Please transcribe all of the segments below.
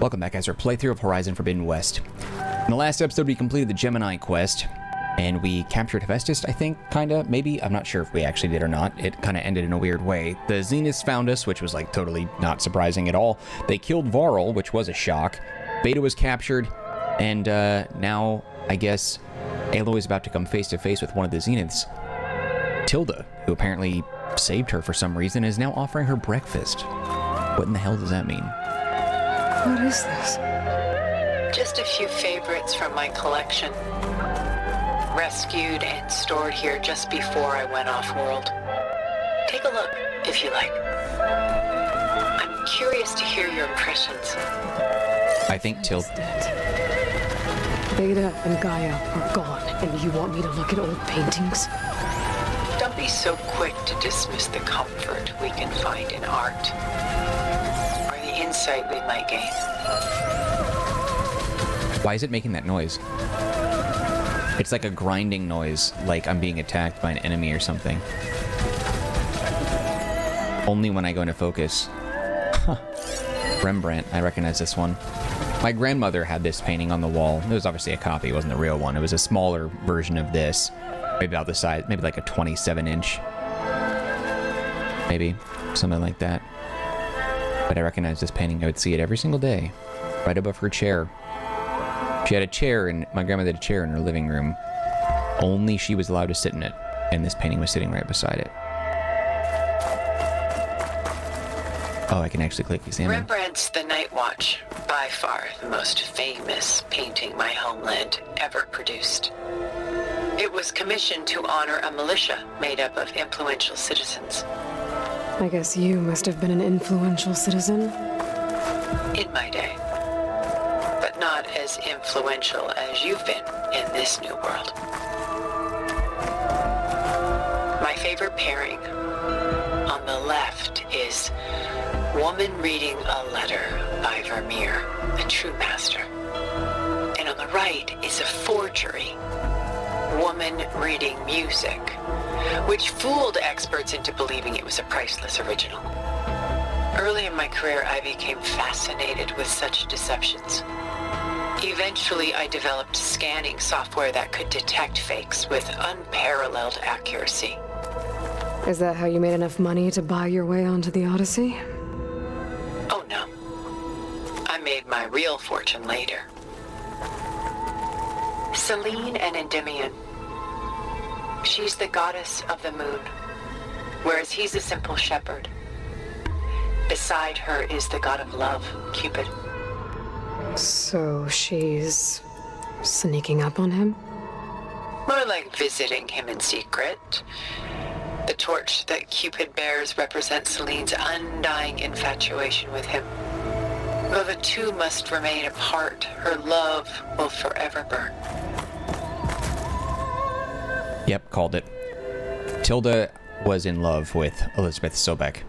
Welcome back, guys, to our playthrough of Horizon Forbidden West. In the last episode, we completed the Gemini quest, and we captured Hephaestus, I think, kinda, maybe. I'm not sure if we actually did or not. It kinda ended in a weird way. The Zeniths found us, which was, like, totally not surprising at all. They killed Varl, which was a shock. Beta was captured, and now, I guess, Aloy is about to come face-to-face with one of the Zeniths. Tilda, who apparently saved her for some reason, is now offering her breakfast. What in the hell does that mean? What is this? Just a few favorites from my collection. Rescued and stored here just before I went off-world. Take a look, if you like. I'm curious to hear your impressions. I think Tilda... Beta and Gaia are gone, and you want me to look at old paintings? Don't be so quick to dismiss the comfort we can find in art. Or the insight we might gain. Why is it making that noise? It's like a grinding noise, like I'm being attacked by an enemy or something. Only when I go into focus. Huh. Rembrandt, I recognize this one. My grandmother had this painting on the wall. It was obviously a copy, it wasn't the real one. It was a smaller version of this. Maybe about the size, maybe like a 27-inch. Maybe, something like that. But I recognize this painting. I would see it every single day, right above her chair. She had a chair, and my grandmother had a chair in her living room. Only she was allowed to sit in it, and this painting was sitting right beside it. Oh, I can actually click examine. Rembrandt's The Night Watch, by far the most famous painting my homeland ever produced. It was commissioned to honor a militia made up of influential citizens. I guess you must have been an influential citizen. In my day. But not as influential as you've been in this new world. My favorite pairing on the left is Woman Reading a Letter by Vermeer, a true master. And on the right is a forgery, Woman Reading Music, which fooled experts into believing it was a priceless original. Early in my career, I became fascinated with such deceptions. Eventually, I developed scanning software that could detect fakes with unparalleled accuracy. Is that how you made enough money to buy your way onto the Odyssey? Oh no. I made my real fortune later. Selene and Endymion. She's the goddess of the moon, whereas he's a simple shepherd. Beside her is the god of love, Cupid. So she's sneaking up on him? More like visiting him in secret. The torch that Cupid bears represents Selene's undying infatuation with him. Though the two must remain apart, her love will forever burn. Yep, called it. Tilda was in love with Elizabeth Sobek.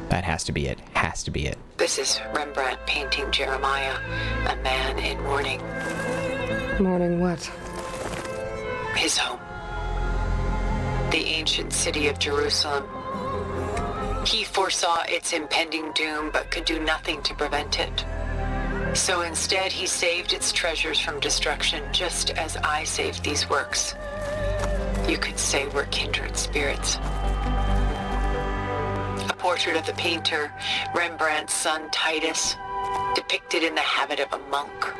That has to be it. Has to be it. This is Rembrandt painting Jeremiah, a man in mourning. Mourning what? His home. The ancient city of Jerusalem. He foresaw its impending doom, but could do nothing to prevent it. So instead, he saved its treasures from destruction, just as I saved these works. You could say we're kindred spirits. A portrait of the painter, Rembrandt's son Titus, depicted in the habit of a monk.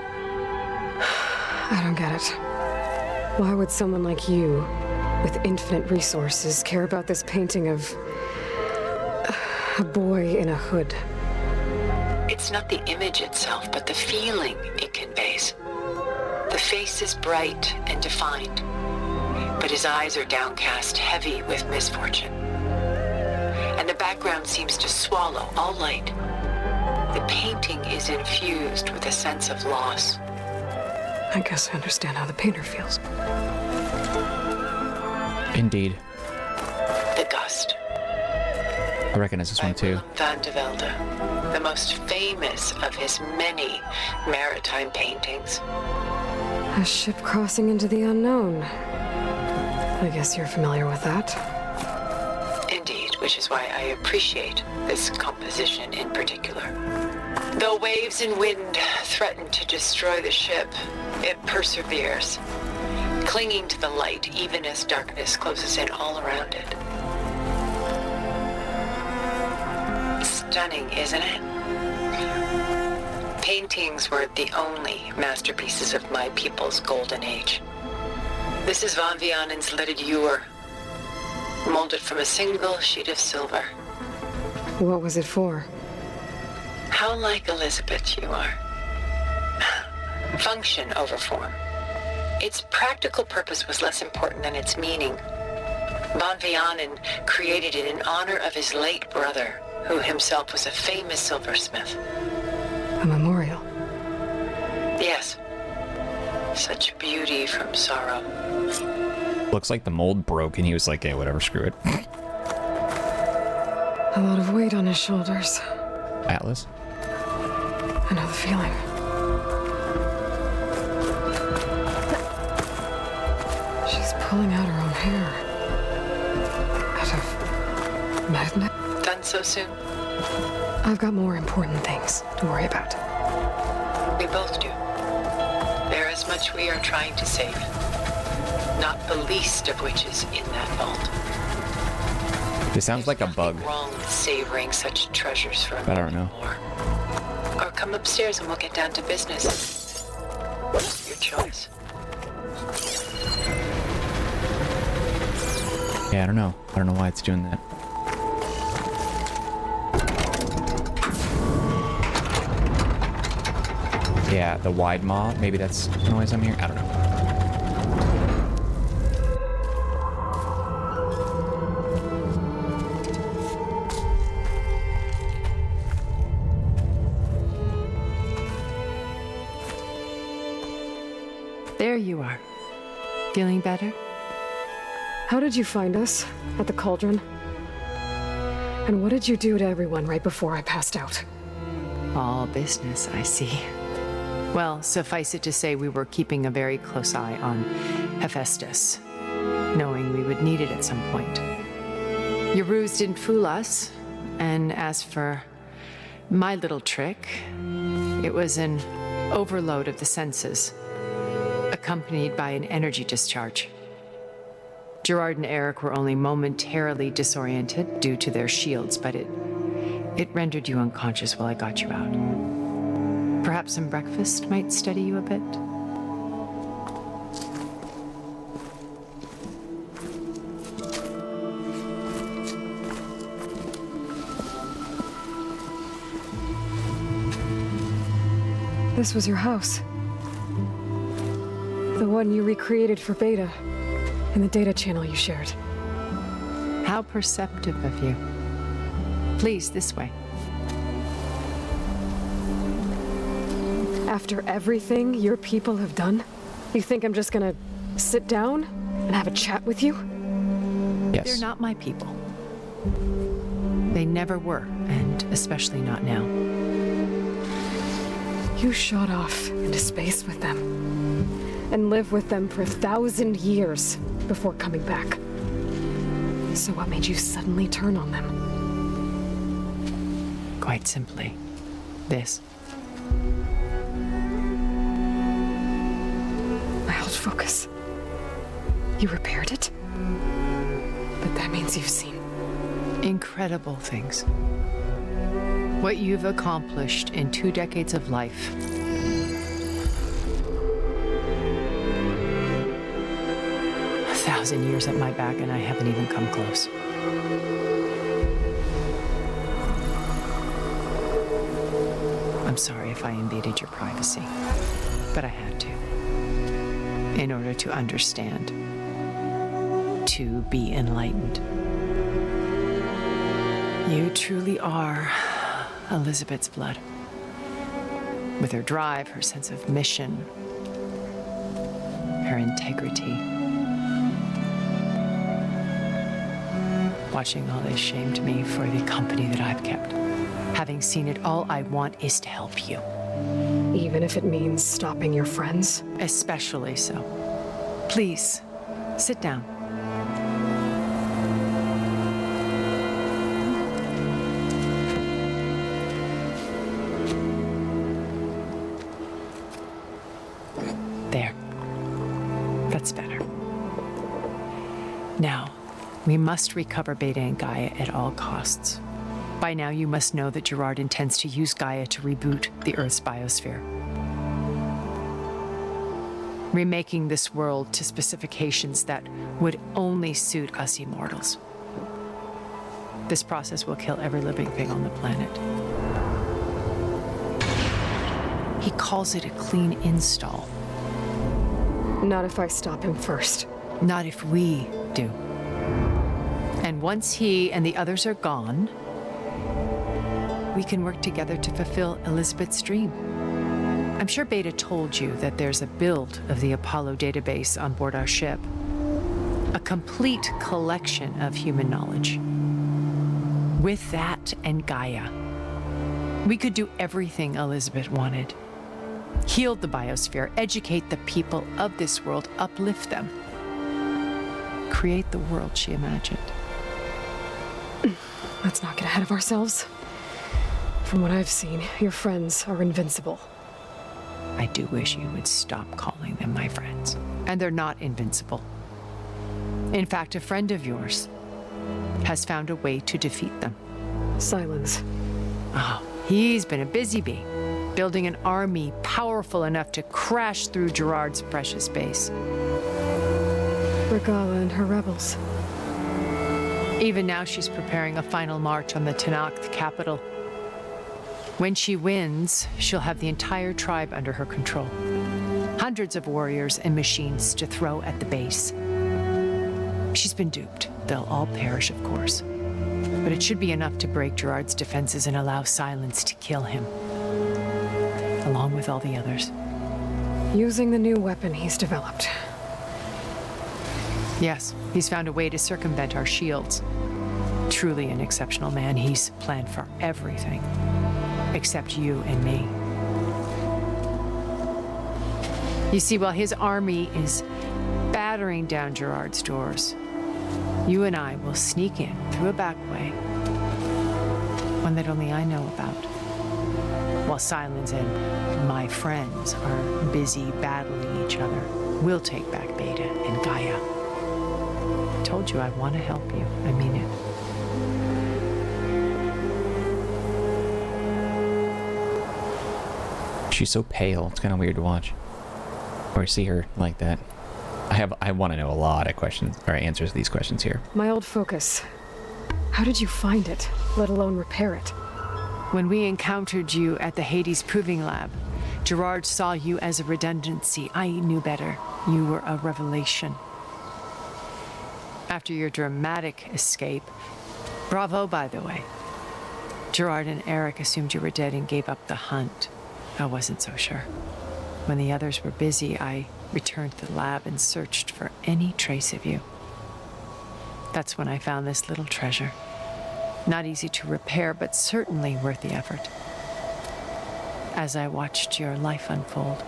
I don't get it. Why would someone like you, with infinite resources, care about this painting of a boy in a hood? It's not the image itself, but the feeling it conveys. The face is bright and defined, but his eyes are downcast, heavy with misfortune. And the background seems to swallow all light. The painting is infused with a sense of loss. I guess I understand how the painter feels. Indeed. The Gust. I recognize this one too. Willem van de Velde, the most famous of his many maritime paintings. A ship crossing into the unknown. I guess you're familiar with that. Indeed, which is why I appreciate this composition in particular. Though waves and wind threaten to destroy the ship, it perseveres, clinging to the light even as darkness closes in all around it. Stunning, isn't it? Paintings were the only masterpieces of my people's golden age. This is Von Vianen's leaded ewer, molded from a single sheet of silver. What was it for? How like Elizabeth you are. Function over form. Its practical purpose was less important than its meaning. Von Vianen created it in honor of his late brother, who himself was a famous silversmith. A memorial. Yes. Such beauty from sorrow. Looks like the mold broke and he was like, hey, whatever, screw it. A lot of weight on his shoulders. Atlas? I know the feeling. She's pulling out her own hair. Out of magnet. Done so soon? I've got more important things to worry about. We both do. There is much we are trying to save. Not the least of which is in that vault. This sounds like a bug. Nothing wrong with savoring such treasures for a But I don't know. more. Or come upstairs and we'll get down to business. Your choice. Yeah, I don't know. I don't know why it's doing that. Yeah, the wide maw. Maybe that's the noise I'm hearing. I don't know. There you are. Feeling better? How did you find us? At the cauldron? And what did you do to everyone right before I passed out? All business, I see. Well, suffice it to say we were keeping a very close eye on Hephaestus, knowing we would need it at some point. Your ruse didn't fool us, and as for my little trick, it was an overload of the senses, accompanied by an energy discharge. Gerard and Eric were only momentarily disoriented due to their shields, but it rendered you unconscious while I got you out. Perhaps some breakfast might steady you a bit? This was your house. The one you recreated for Beta, in the data channel you shared. How perceptive of you. Please, this way. After everything your people have done, you think I'm just gonna sit down and have a chat with you? Yes. They're not my people. They never were, and especially not now. You shot off into space with them, and lived with them for 1,000 years before coming back. So what made you suddenly turn on them? Quite simply, this. I held focus. You repaired it? But that means you've seen. Incredible things. What you've accomplished in 2 decades of life. A 1,000 years at my back and I haven't even come close. I'm sorry if I invaded your privacy, but I had to. In order to understand. To be enlightened. You truly are Elizabeth's blood. With her drive, her sense of mission, her integrity. Watching all this shamed me for the company that I've kept. Having seen it, all I want is to help you. Even if it means stopping your friends? Especially so. Please, sit down. Now, we must recover Beta and Gaia at all costs. By now, you must know that Gerard intends to use Gaia to reboot the Earth's biosphere, remaking this world to specifications that would only suit us immortals. This process will kill every living thing on the planet. He calls it a clean install. Not if I stop him first. Not if we do. And once he and the others are gone, we can work together to fulfill Elizabeth's dream. I'm sure Beta told you that there's a build of the Apollo database on board our ship. A complete collection of human knowledge. With that and Gaia, we could do everything Elizabeth wanted. Heal the biosphere, educate the people of this world, uplift them. Create the world she imagined. Let's not get ahead of ourselves. From what I've seen, your friends are invincible. I do wish you would stop calling them my friends. And they're not invincible. In fact, a friend of yours has found a way to defeat them. Silence. Oh, he's been a busy bee, building an army powerful enough to crash through Gerard's precious base. Regala and her rebels. Even now, she's preparing a final march on the Tanakh capital. When she wins, she'll have the entire tribe under her control. Hundreds of warriors and machines to throw at the base. She's been duped. They'll all perish, of course. But it should be enough to break Gerard's defenses and allow Silence to kill him, along with all the others. Using the new weapon he's developed. Yes, he's found a way to circumvent our shields. Truly an exceptional man. He's planned for everything, except you and me. You see, while his army is battering down Gerard's doors, you and I will sneak in through a back way, one that only I know about, while Silence and my friends are busy battling each other. We'll take back Beta and Gaia. I told you I want to help you. I mean it. She's so pale. It's kind of weird to watch or see her like that. I want to know a lot of questions or answers to these questions here. My old focus. How did you find it, let alone repair it? When we encountered you at the Hades Proving Lab, Gerard saw you as a redundancy. I knew better. You were a revelation. After your dramatic escape, bravo, by the way, Gerard and Eric assumed you were dead and gave up the hunt. I wasn't so sure. When the others were busy, I returned to the lab and searched for any trace of you. That's when I found this little treasure. Not easy to repair, but certainly worth the effort. As I watched your life unfold,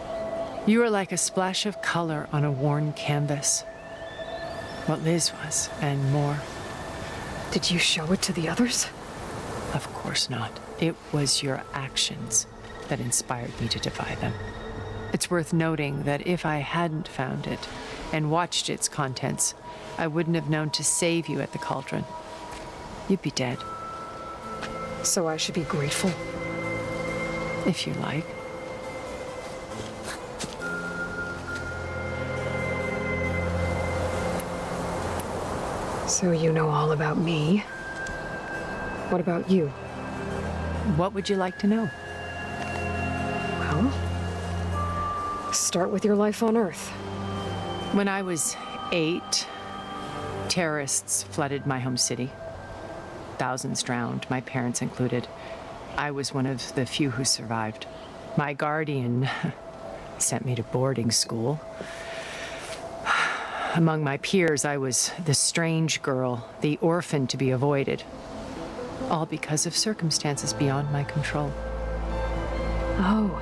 you were like a splash of color on a worn canvas. What Liz was, and more. Did you show it to the others? Of course not. It was your actions that inspired me to defy them. It's worth noting that if I hadn't found it and watched its contents, I wouldn't have known to save you at the cauldron. You'd be dead. So I should be grateful? If you like. So you know all about me. What about you? What would you like to know? Well, start with your life on Earth. When I was 8, terrorists flooded my home city. Thousands drowned, my parents included. I was one of the few who survived. My guardian sent me to boarding school. Among my peers, I was the strange girl, the orphan to be avoided. All because of circumstances beyond my control. Oh.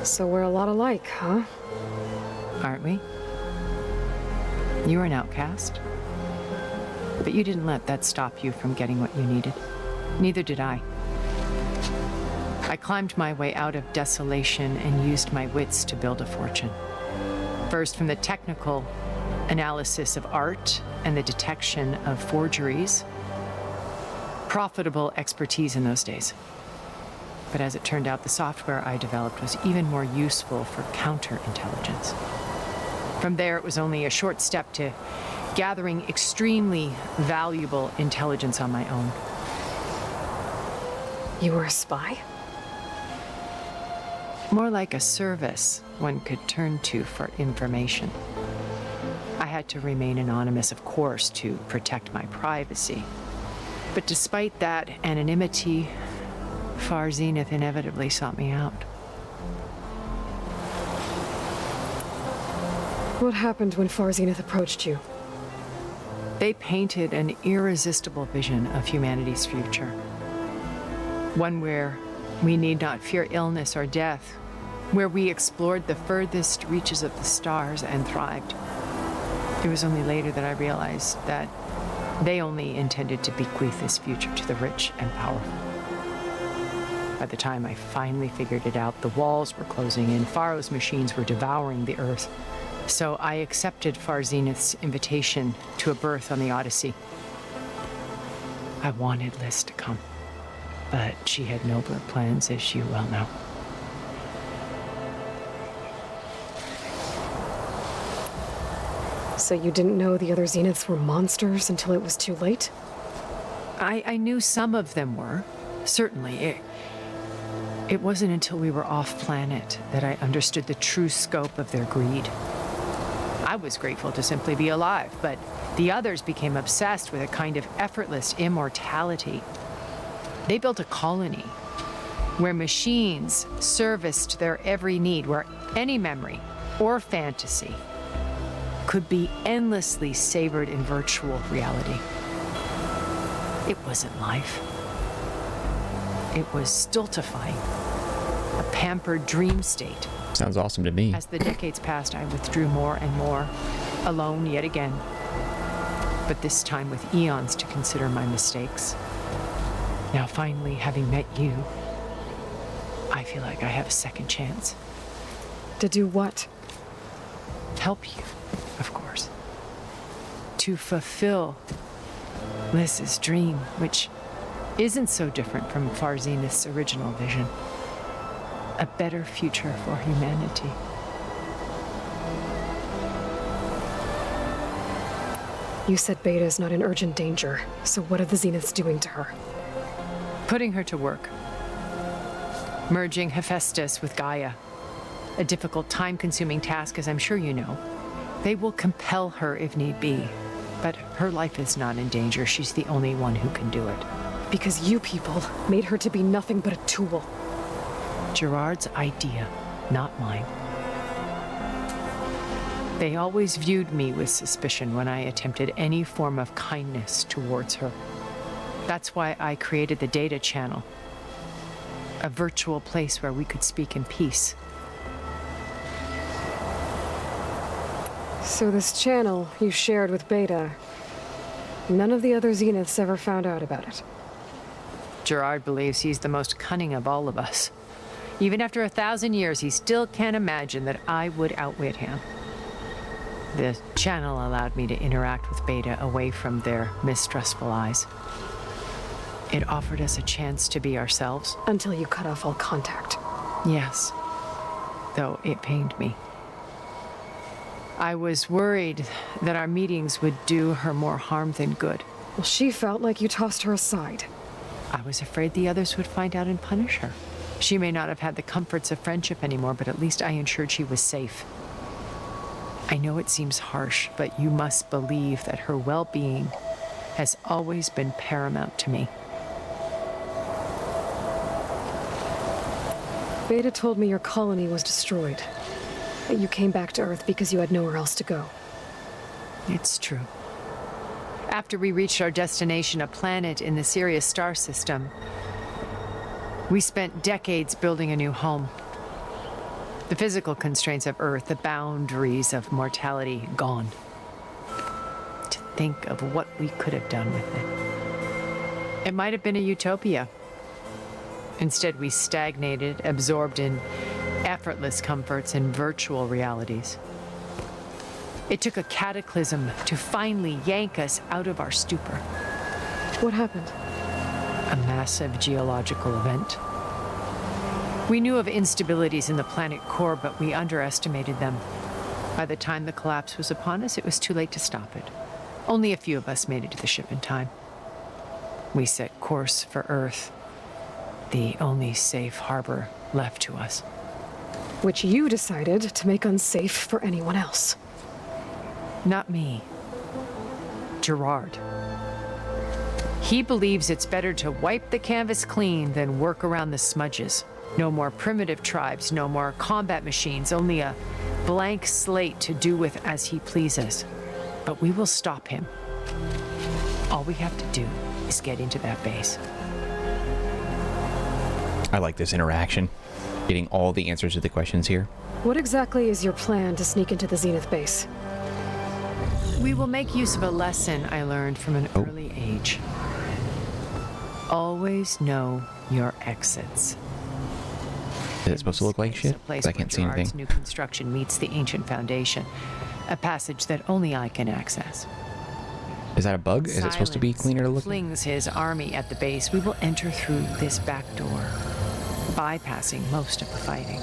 So we're a lot alike, huh? Aren't we? You were an outcast. But you didn't let that stop you from getting what you needed. Neither did I. I climbed my way out of desolation and used my wits to build a fortune. First from the technical analysis of art and the detection of forgeries. Profitable expertise in those days. But as it turned out, the software I developed was even more useful for counterintelligence. From there, it was only a short step to gathering extremely valuable intelligence on my own. You were a spy? More like a service one could turn to for information. I had to remain anonymous, of course, to protect my privacy. But despite that anonymity, Far Zenith inevitably sought me out. What happened when Far Zenith approached you? They painted an irresistible vision of humanity's future. One where we need not fear illness or death, where we explored the furthest reaches of the stars and thrived. It was only later that I realized that they only intended to bequeath this future to the rich and powerful. By the time I finally figured it out, the walls were closing in, Pharaoh's machines were devouring the Earth. So I accepted Far Zenith's invitation to a berth on the Odyssey. I wanted Liz to come, but she had nobler plans, as you well know. So you didn't know the other Zeniths were monsters until it was too late? I knew some of them were, certainly. It wasn't until we were off-planet that I understood the true scope of their greed. I was grateful to simply be alive, but the others became obsessed with a kind of effortless immortality. They built a colony where machines serviced their every need, where any memory or fantasy could be endlessly savored in virtual reality. It wasn't life. It was stultifying, a pampered dream state. Sounds awesome to me. As the decades passed, I withdrew more and more, alone yet again, but this time with eons to consider my mistakes. Now finally, having met you, I feel like I have a second chance. To do what? Help you, of course. To fulfill Liz's dream, which isn't so different from Far Zenith's original vision. A better future for humanity. You said Beta is not in urgent danger, so what are the Zeniths doing to her? Putting her to work. Merging Hephaestus with Gaia. A difficult, time-consuming task, as I'm sure you know. They will compel her if need be, but her life is not in danger. She's the only one who can do it. Because you people made her to be nothing but a tool. Gerard's idea, not mine. They always viewed me with suspicion when I attempted any form of kindness towards her. That's why I created the data channel, a virtual place where we could speak in peace. So this channel you shared with Beta, none of the other Zeniths ever found out about it. Gerard believes he's the most cunning of all of us. Even after 1,000 years, he still can't imagine that I would outwit him. The channel allowed me to interact with Beta away from their mistrustful eyes. It offered us a chance to be ourselves. Until you cut off all contact. Yes, though it pained me. I was worried that our meetings would do her more harm than good. Well, she felt like you tossed her aside. I was afraid the others would find out and punish her. She may not have had the comforts of friendship anymore, but at least I ensured she was safe. I know it seems harsh, but you must believe that her well-being has always been paramount to me. Beta told me your colony was destroyed. That you came back to Earth because you had nowhere else to go. It's true. After we reached our destination, a planet in the Sirius star system, we spent decades building a new home. The physical constraints of Earth, the boundaries of mortality, gone. To think of what we could have done with it. It might have been a utopia. Instead, we stagnated, absorbed in effortless comforts and virtual realities. It took a cataclysm to finally yank us out of our stupor. What happened? A massive geological event. We knew of instabilities in the planet core, but we underestimated them. By the time the collapse was upon us, it was too late to stop it. Only a few of us made it to the ship in time. We set course for Earth, the only safe harbor left to us. Which you decided to make unsafe for anyone else. Not me. Gerard. He believes it's better to wipe the canvas clean than work around the smudges. No more primitive tribes, no more combat machines, only a blank slate to do with as he pleases. But we will stop him. All we have to do is get into that base. I like this interaction. Getting all the answers to the questions here. What exactly is your plan to sneak into the Zenith base? We will make use of a lesson I learned from an early age. Always know your exits. Is it supposed to look like shit? 'Cause I can't see anything. Gerard's new construction meets the ancient foundation, a passage that only I can access. Is that a bug? Is it supposed to be cleaner to look? Flings his army at the base. We will enter through this back door, bypassing most of the fighting.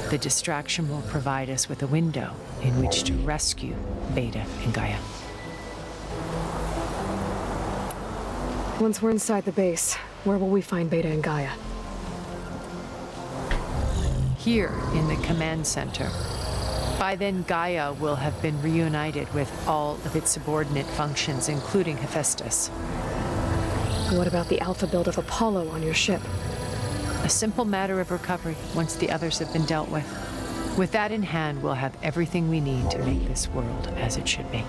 The distraction will provide us with a window in which to rescue Beta and Gaia. Once we're inside the base, where will we find Beta and Gaia? Here in the command center. By then, Gaia will have been reunited with all of its subordinate functions, including Hephaestus. What about the alpha build of Apollo on your ship? A simple matter of recovery once the others have been dealt with. With that in hand, we'll have everything we need to make this world as it should be.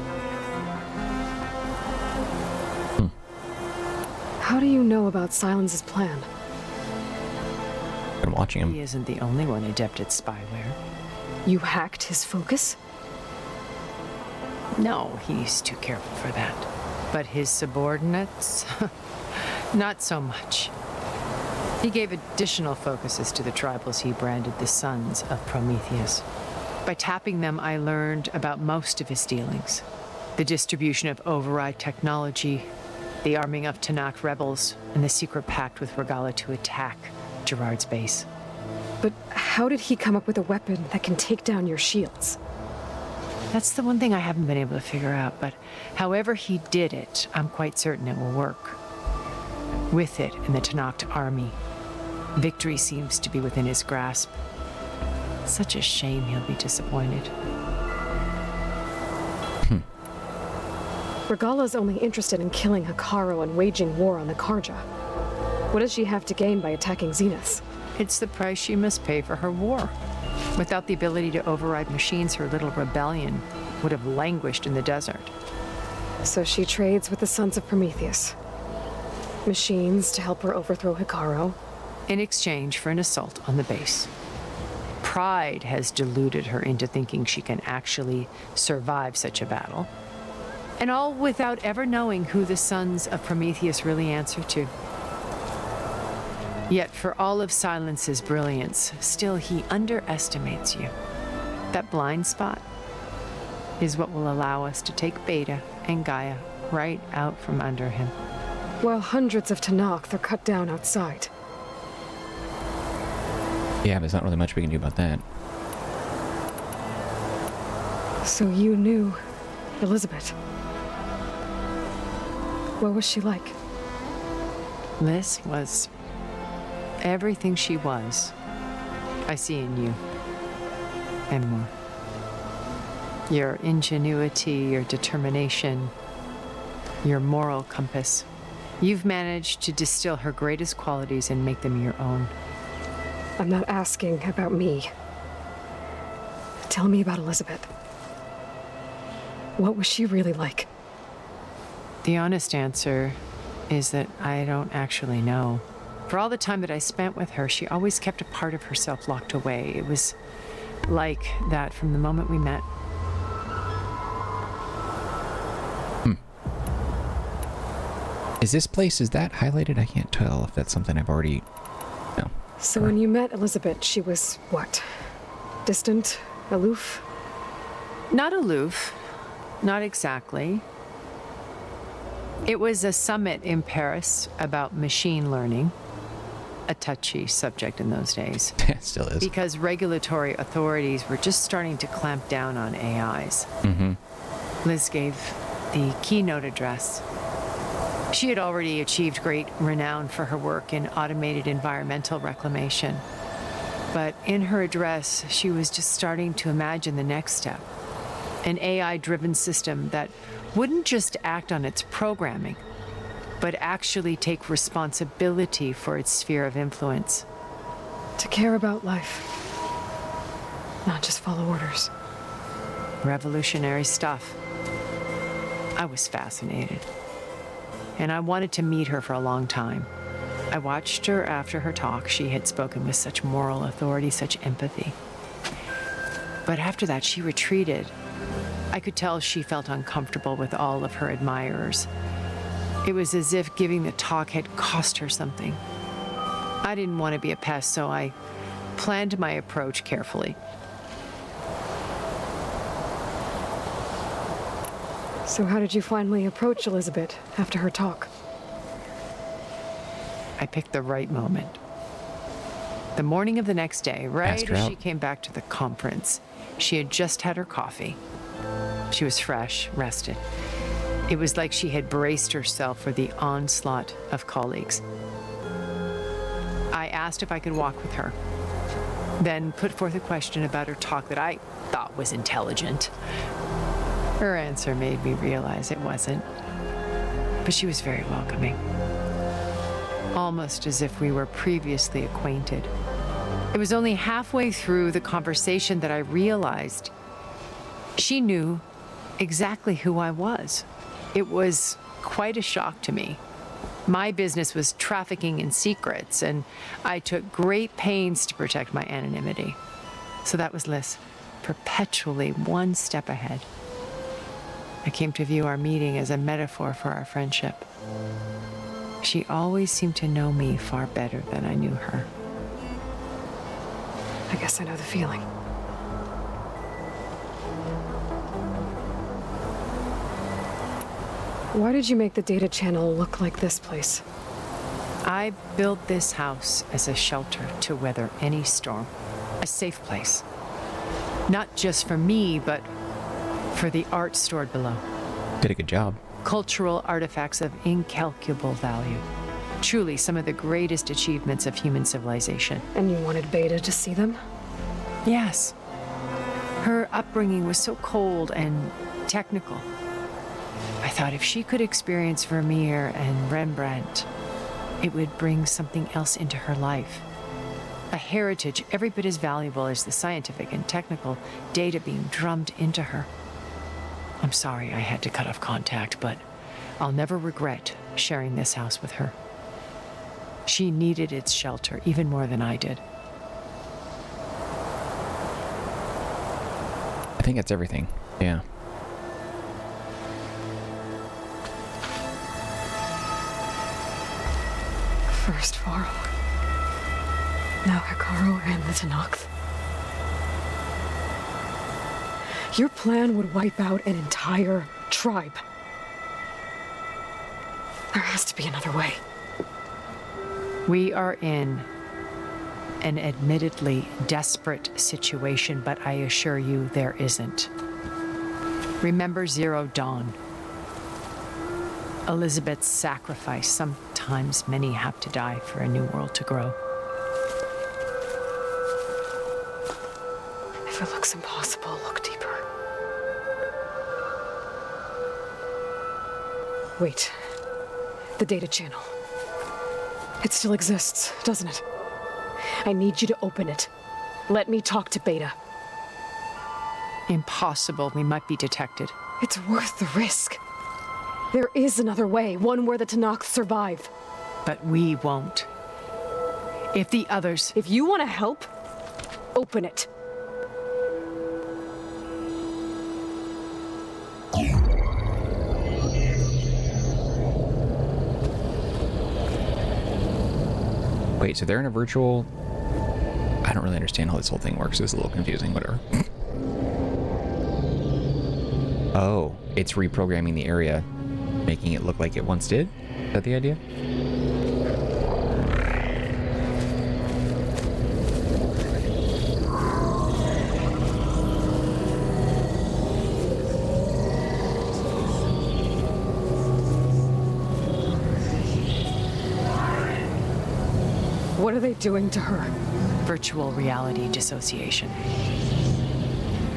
How do you know about Silence's plan? Been watching him. He isn't the only one adept at spyware. You hacked his focus? No, he's too careful for that. But his subordinates? Not so much. He gave additional focuses to the tribals he branded the Sons of Prometheus. By tapping them, I learned about most of his dealings. The distribution of override technology, the arming of Tanakh rebels, and the secret pact with Regala to attack Gerard's base. But how did he come up with a weapon that can take down your shields? That's the one thing I haven't been able to figure out, but however he did it, I'm quite certain it will work. With it in the Tanakh army, victory seems to be within his grasp. Such a shame he'll be disappointed. Regala's only interested in killing Hekarro and waging war on the Karja. What does she have to gain by attacking Zeniths? It's the price she must pay for her war. Without the ability to override machines, her little rebellion would have languished in the desert. So she trades with the Sons of Prometheus. Machines to help her overthrow Hekarro. In exchange for an assault on the base. Pride has deluded her into thinking she can actually survive such a battle. And all without ever knowing who the Sons of Prometheus really answer to. Yet for all of Silence's brilliance, still he underestimates you. That blind spot is what will allow us to take Beta and Gaia right out from under him. While hundreds of Tanakh are cut down outside. Yeah, but there's not really much we can do about that. So you knew Elizabeth. What was she like? Liz was everything she was. I see in you. And more. Your ingenuity, your determination, your moral compass. You've managed to distill her greatest qualities and make them your own. I'm not asking about me. Tell me about Elizabeth. What was she really like? The honest answer is that I don't actually know. For all the time that I spent with her, she always kept a part of herself locked away. It was like that from the moment we met. Is this place, is that highlighted? I can't tell if that's something I've already... No. So when you met Elizabeth, she was what? Distant? Aloof? Not aloof, not exactly. It was a summit in Paris about machine learning, a touchy subject in those days. It still is. Because regulatory authorities were just starting to clamp down on AIs. Liz gave the keynote address. She had already achieved great renown for her work in automated environmental reclamation. But in her address, she was just starting to imagine the next step. An AI-driven system that wouldn't just act on its programming, but actually take responsibility for its sphere of influence. To care about life, not just follow orders. Revolutionary stuff. I was fascinated. And I wanted to meet her for a long time. I watched her after her talk. She had spoken with such moral authority, such empathy. But after that, she retreated. I could tell she felt uncomfortable with all of her admirers. It was as if giving the talk had cost her something. I didn't want to be a pest, so I planned my approach carefully. So how did you finally approach Elizabeth after her talk? I picked the right moment. The morning of the next day, right as she came back to the conference, she had just had her coffee. She was fresh, rested. It was like she had braced herself for the onslaught of colleagues. I asked if I could walk with her, then put forth a question about her talk that I thought was intelligent. Her answer made me realize it wasn't, but she was very welcoming, almost as if we were previously acquainted. It was only halfway through the conversation that I realized she knew exactly who I was. It was quite a shock to me. My business was trafficking in secrets, and I took great pains to protect my anonymity. So that was Liz, perpetually one step ahead. I came to view our meeting as a metaphor for our friendship. She always seemed to know me far better than I knew her. I guess I know the feeling. Why did you make the data channel look like this place? I built this house as a shelter to weather any storm, a safe place. Not just for me, but for the art stored below. Did a good job. Cultural artifacts of incalculable value. Truly some of the greatest achievements of human civilization. And you wanted Beta to see them? Yes. Her upbringing was so cold and technical. I thought if she could experience Vermeer and Rembrandt, it would bring something else into her life. A heritage every bit as valuable as the scientific and technical data being drummed into her. I'm sorry I had to cut off contact, but I'll never regret sharing this house with her. She needed its shelter even more than I did. I think that's everything. Yeah. First Varl. Now Hikaru and the Tenakth. Your plan would wipe out an entire tribe. There has to be another way. We are in an admittedly desperate situation, but I assure you there isn't. Remember Zero Dawn. Elizabeth's sacrifice. Sometimes many have to die for a new world to grow. If it looks impossible, look deeper. Wait. The data channel. It still exists, doesn't it? I need you to open it. Let me talk to Beta. Impossible. We might be detected. It's worth the risk. There is another way, one where the Tenakth survive. But we won't. If the others... If you want to help, open it. Wait, so they're in a virtual... I don't really understand how this whole thing works. It's a little confusing, whatever. Oh. it's reprogramming the area, making it look like it once did. Is that the idea? What are they doing to her? Virtual reality dissociation.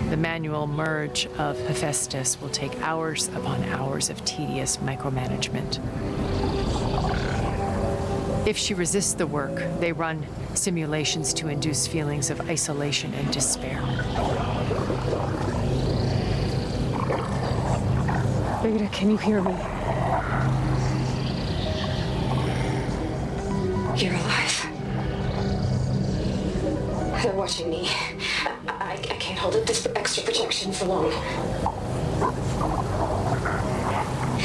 The manual merge of Hephaestus will take hours upon hours of tedious micromanagement. If she resists the work, they run simulations to induce feelings of isolation and despair. Beta, can you hear me? You're alive. They're watching me. I can't hold up this extra protection for long.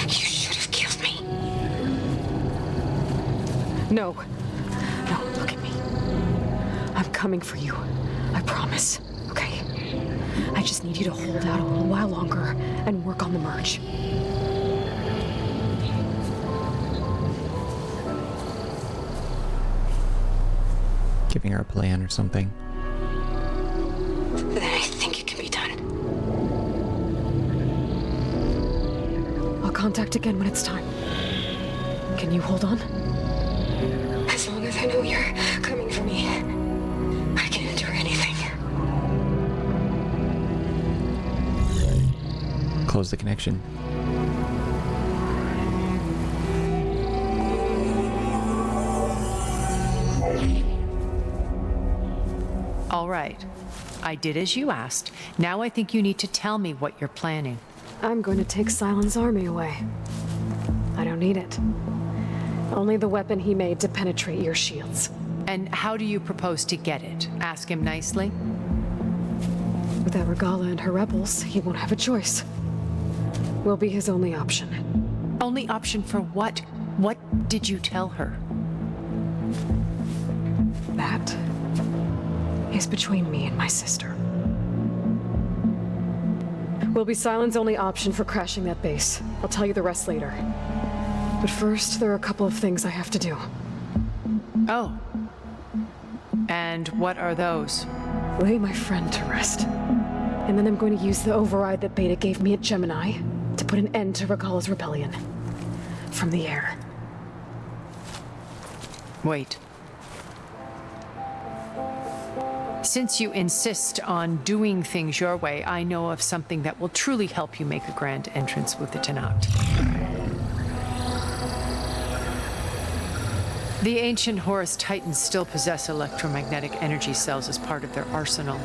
You should have killed me. No. No, look at me. I'm coming for you. I promise. Okay? I just need you to hold out a little while longer and work on the merge. Giving her a plan or something. Then I think it can be done. I'll contact again when it's time. Can you hold on? As long as I know you're coming for me, I can endure anything. Close the connection. All right. I did as you asked. Now I think you need to tell me what you're planning. I'm going to take Silent's army away. I don't need it. Only the weapon he made to penetrate your shields. And how do you propose to get it? Ask him nicely? Without Regala and her rebels, he won't have a choice. We'll be his only option. Only option for what? What did you tell her? That is between me and my sister. Will be Silent's only option for crashing that base. I'll tell you the rest later. But first, there are a couple of things I have to do. Oh. And what are those? Lay my friend to rest. And then I'm going to use the override that Beta gave me at Gemini to put an end to Regala's rebellion. From the air. Wait. Since you insist on doing things your way, I know of something that will truly help you make a grand entrance with the Tenat. The ancient Horus Titans still possess electromagnetic energy cells as part of their arsenal.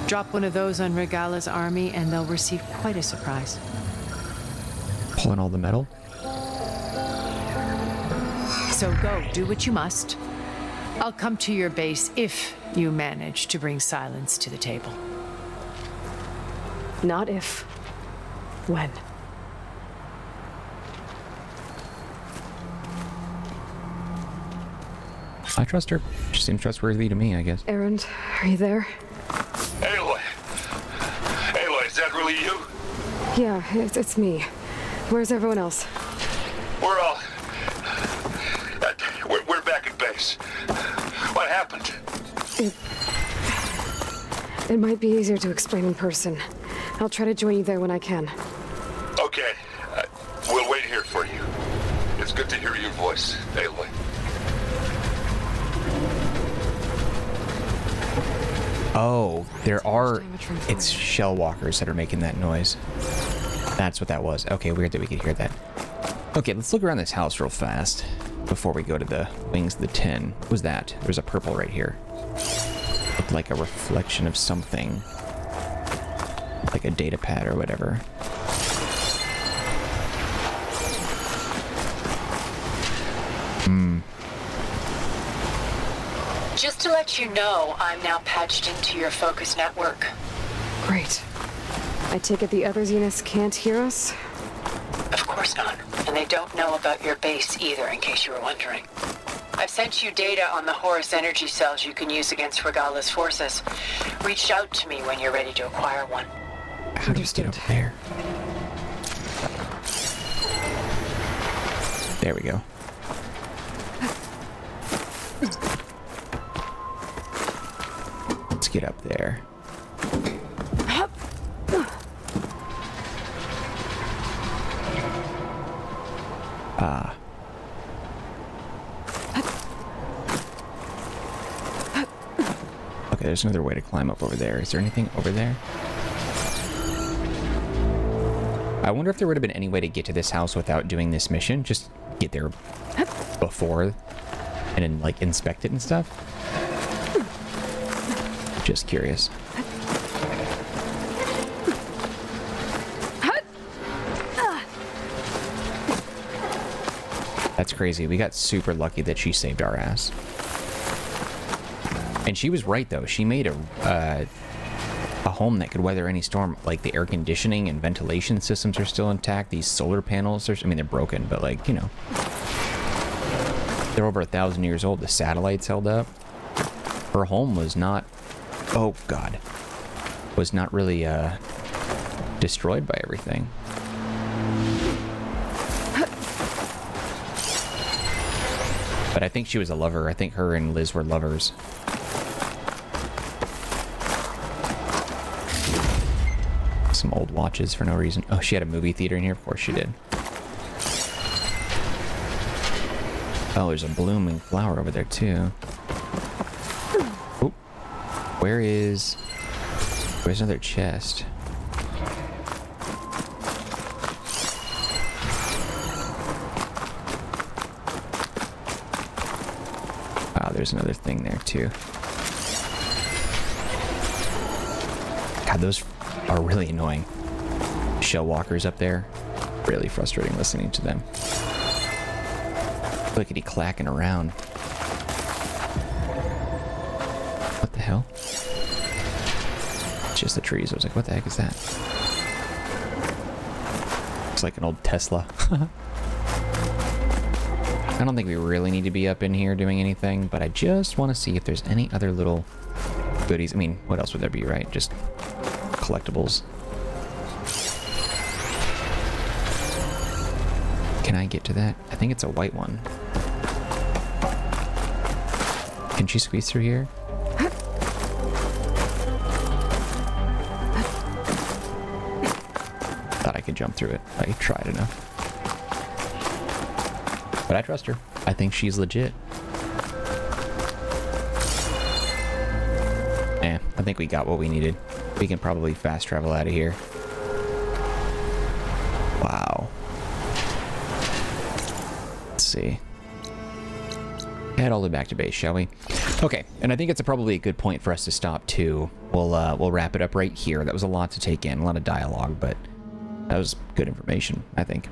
Drop one of those on Regala's army and they'll receive quite a surprise. Pulling all the metal? So go, do what you must. I'll come to your base if you manage to bring Silence to the table. Not if. When. I trust her. She seems trustworthy to me, I guess. Erend, are you there? Aloy! Aloy, is that really you? Yeah, it's me. Where's everyone else? We're all... We're back at base. What happened? It might be easier to explain in person. I'll try to join you there when I can. Okay. We'll wait here for you. It's good to hear your voice, Aloy. Oh, there are... It's shell walkers that are making that noise. That's what that was. Okay, weird that we could hear that. Okay, let's look around this house real fast before we go to the wings of the 10. What was that? There's a purple right here. Looked like a reflection of something. Like a data pad or whatever. Just to let you know, I'm now patched into your focus network. Great. I take it the other Zeniths can't hear us? Of course not. And they don't know about your base either, in case you were wondering. I've sent you data on the Horus energy cells you can use against Regala's forces. Reach out to me when you're ready to acquire one. How do we get up there? There we go. Let's get up there. Ah. Okay, there's another way to climb up over there. Is there anything over there? I wonder if there would have been any way to get to this house without doing this mission. Just get there before and then, like, inspect it and stuff. Just curious. That's crazy. We got super lucky that she saved our ass. And she was right, though. She made a home that could weather any storm. Like, the air conditioning and ventilation systems are still intact. These solar panels, I mean, they're broken, but, like, you know. They're over 1,000 years old. The satellites held up. Her home was not... Oh, God. Was not really, destroyed by everything. But I think she was a lover. I think her and Liz were lovers. Some old watches for no reason. Oh, she had a movie theater in here? Of course she did. Oh, there's a blooming flower over there, too. Oh. Where's another chest? Wow, there's another thing there, too. God, those are really annoying. Shell walkers up there. Really frustrating listening to them. Clickety clacking around. What the hell? It's just the trees. I was like, what the heck is that? Looks like an old Tesla. I don't think we really need to be up in here doing anything, but I just want to see if there's any other little goodies. I mean, what else would there be, right? Just collectibles. Can I get to that? I think it's a white one. Can she squeeze through here? Thought I could jump through it. I tried enough. But I trust her. I think she's legit. I think we got what we needed. We can probably fast travel out of here. Wow. Let's see. Head all the way back to base, shall we? Okay, and I think it's probably a good point for us to stop too. We'll wrap it up right here. That was a lot to take in, a lot of dialogue, but that was good information, I think.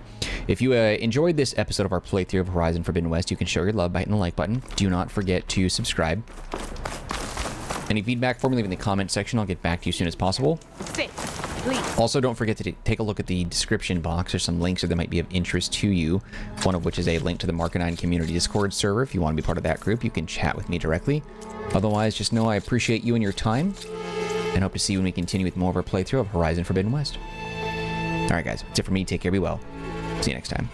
If you enjoyed this episode of our playthrough of Horizon Forbidden West, you can show your love by hitting the like button. Do not forget to subscribe. Any feedback for me, leave in the comment section. I'll get back to you as soon as possible. Also, don't forget to take a look at the description box. There's some links that might be of interest to you. One of which is a link to the Marcanine community Discord server. If you want to be part of that group, you can chat with me directly. Otherwise, just know I appreciate you and your time, and hope to see you when we continue with more of our playthrough of Horizon Forbidden West. Alright guys, that's it for me. Take care, be well. See you next time.